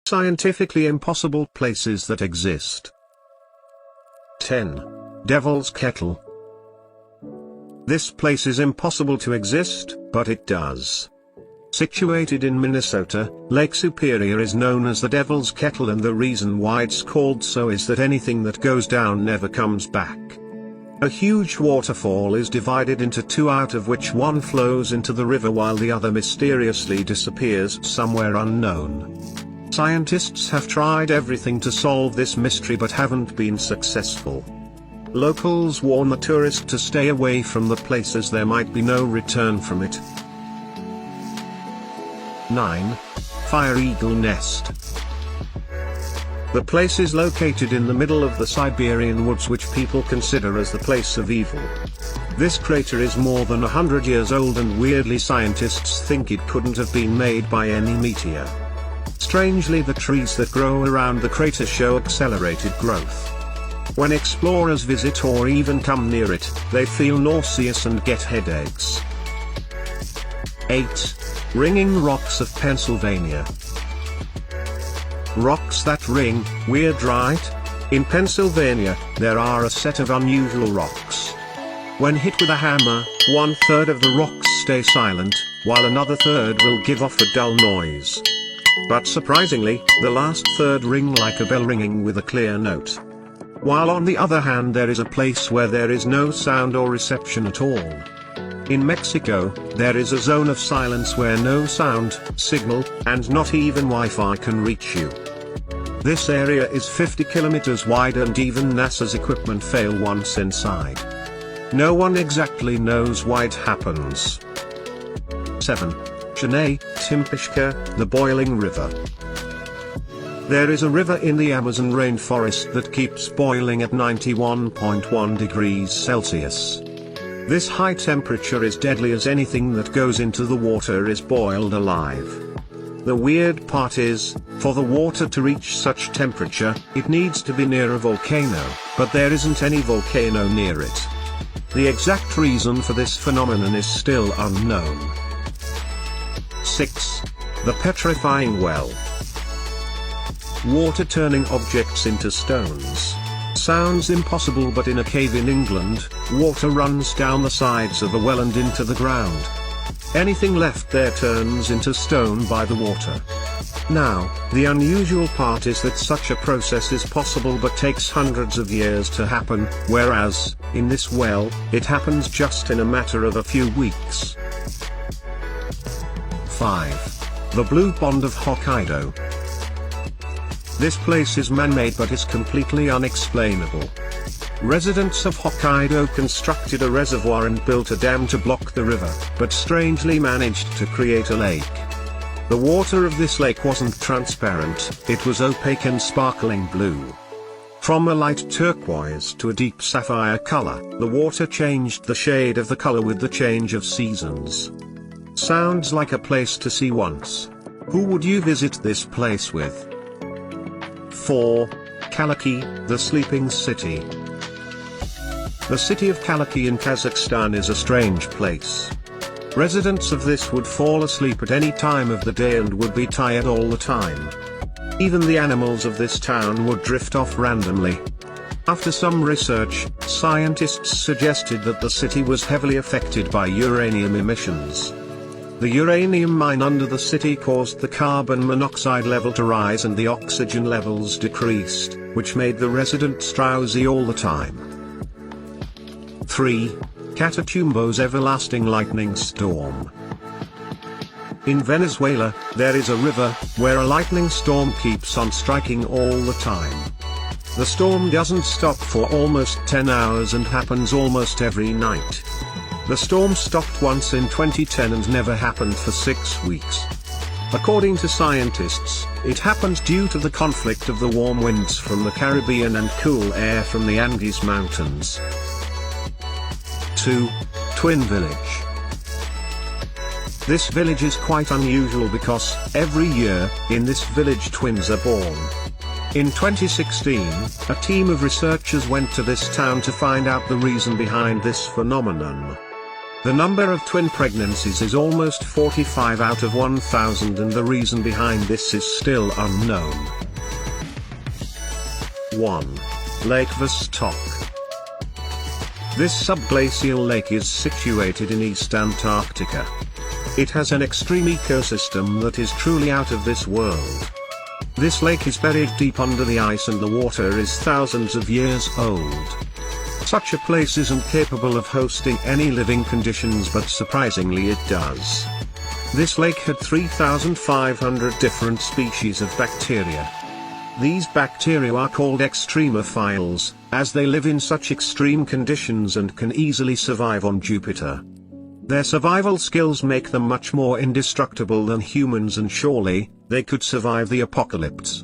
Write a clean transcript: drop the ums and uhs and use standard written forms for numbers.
Scientifically impossible places that exist. 10. Devil's Kettle. This place is impossible to exist, but it does. Situated in Minnesota, Lake Superior is known as the Devil's Kettle, and the reason why it's called so is that anything that goes down never comes back. A huge waterfall is divided into two, out of which one flows into the river while the other mysteriously disappears somewhere unknown. Scientists have tried everything to solve this mystery but haven't been successful. Locals warn the tourist to stay away from the place as there might be no return from it. 9. Fire Eagle Nest. The place is located in the middle of the Siberian woods, which people consider as the place of evil. This crater is more than 100 years old, and weirdly scientists think it couldn't have been made by any meteor. Strangely, the trees that grow around the crater show accelerated growth. When explorers visit or even come near it, they feel nauseous and get headaches. 8. Ringing Rocks of Pennsylvania. Rocks that ring, weird, right? In Pennsylvania, there are a set of unusual rocks. When hit with a hammer, 1/3 of the rocks stay silent, while another third will give off a dull noise. But surprisingly, the last third ring like a bell ringing with a clear note. While on the other hand, there is a place where there is no sound or reception at all. In Mexico, there is a zone of silence where no sound, signal, and not even Wi-Fi can reach you. This area is 50 kilometers wide, and even NASA's equipment fail once inside. No one exactly knows why it happens. 7. Cheney, Timpishka, the Boiling River. There is a river in the Amazon rainforest that keeps boiling at 91.1 degrees Celsius. This high temperature is deadly, as anything that goes into the water is boiled alive. The weird part is, for the water to reach such temperature, it needs to be near a volcano, but there isn't any volcano near it. The exact reason for this phenomenon is still unknown. 6. The Petrifying Well. Water turning objects into stones. Sounds impossible, but in a cave in England, water runs down the sides of a well and into the ground. Anything left there turns into stone by the water. Now, the unusual part is that such a process is possible but takes hundreds of years to happen, whereas, in this well, it happens just in a matter of a few weeks. 5. The Blue Pond of Hokkaido. This place is man-made but is completely unexplainable. Residents of Hokkaido constructed a reservoir and built a dam to block the river, but strangely managed to create a lake. The water of this lake wasn't transparent, it was opaque and sparkling blue. From a light turquoise to a deep sapphire color, the water changed the shade of the color with the change of seasons. Sounds like a place to see once. Who would you visit this place with? 4. Kalaki, the Sleeping City. The city of Kalaki in Kazakhstan is a strange place. Residents of this would fall asleep at any time of the day and would be tired all the time. Even the animals of this town would drift off randomly. After some research, scientists suggested that the city was heavily affected by uranium emissions. The uranium mine under the city caused the carbon monoxide level to rise and the oxygen levels decreased, which made the residents drowsy all the time. 3. Catatumbo's Everlasting Lightning Storm. In Venezuela, there is a river, where a lightning storm keeps on striking all the time. The storm doesn't stop for almost 10 hours and happens almost every night. The storm stopped once in 2010 and never happened for 6 weeks. According to scientists, it happened due to the conflict of the warm winds from the Caribbean and cool air from the Andes Mountains. 2. Twin Village. This village is quite unusual because, every year, in this village twins are born. In 2016, a team of researchers went to this town to find out the reason behind this phenomenon. The number of twin pregnancies is almost 45 out of 1,000, and the reason behind this is still unknown. 1. Lake Vostok. This subglacial lake is situated in East Antarctica. It has an extreme ecosystem that is truly out of this world. This lake is buried deep under the ice, and the water is thousands of years old. Such a place isn't capable of hosting any living conditions, but surprisingly it does. This lake had 3,500 different species of bacteria. These bacteria are called extremophiles, as they live in such extreme conditions and can easily survive on Jupiter. Their survival skills make them much more indestructible than humans, and surely, they could survive the apocalypse.